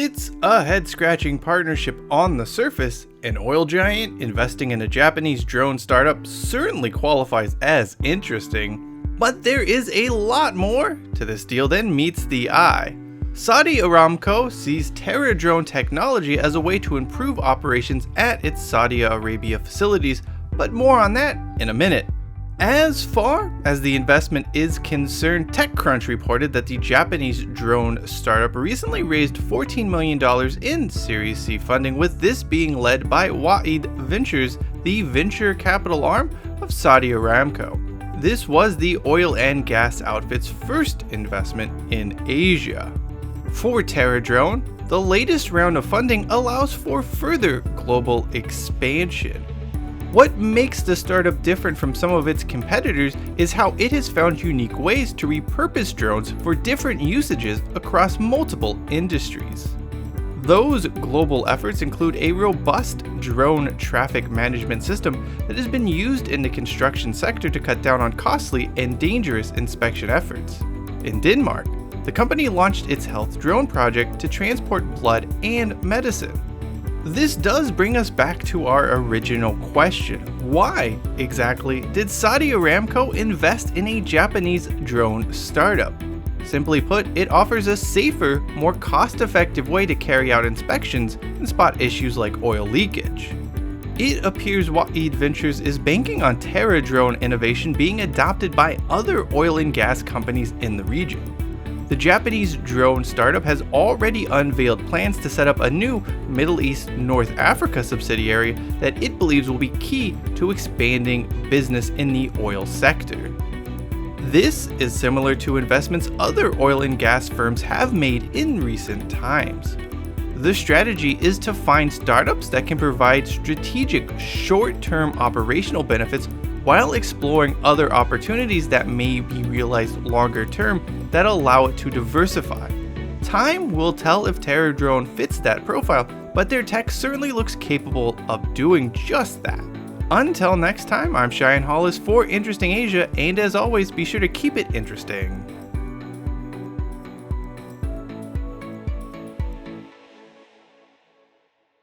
It's a head-scratching partnership on the surface. An oil giant investing in a Japanese drone startup certainly qualifies as interesting. But there is a lot more to this deal than meets the eye. Saudi Aramco sees Terra Drone technology as a way to improve operations at its Saudi Arabia facilities, but more on that in a minute. As far as the investment is concerned, TechCrunch reported that the Japanese drone startup recently raised $14 million in Series C funding, with this being led by Wa'id Ventures, the venture capital arm of Saudi Aramco. This was the oil and gas outfit's first investment in Asia. For Terra Drone, the latest round of funding allows for further global expansion. What makes the startup different from some of its competitors is how it has found unique ways to repurpose drones for different usages across multiple industries. Those global efforts include a robust drone traffic management system that has been used in the construction sector to cut down on costly and dangerous inspection efforts. In Denmark, the company launched its health drone project to transport blood and medicine. This does bring us back to our original question. Why exactly did Saudi Aramco invest in a Japanese drone startup? Simply put, it offers a safer, more cost-effective way to carry out inspections and spot issues like oil leakage. It appears Wa'id Ventures is banking on Terra Drone innovation being adopted by other oil and gas companies in the region. The Japanese drone startup has already unveiled plans to set up a new Middle East North Africa subsidiary that it believes will be key to expanding business in the oil sector. This is similar to investments other oil and gas firms have made in recent times. The strategy is to find startups that can provide strategic short-term operational benefits while exploring other opportunities that may be realized longer term that allow it to diversify. Time will tell if Terra Drone fits that profile, but their tech certainly looks capable of doing just that. Until next time, I'm Cheyenne Hollis for Interesting Asia, and as always, be sure to keep it interesting.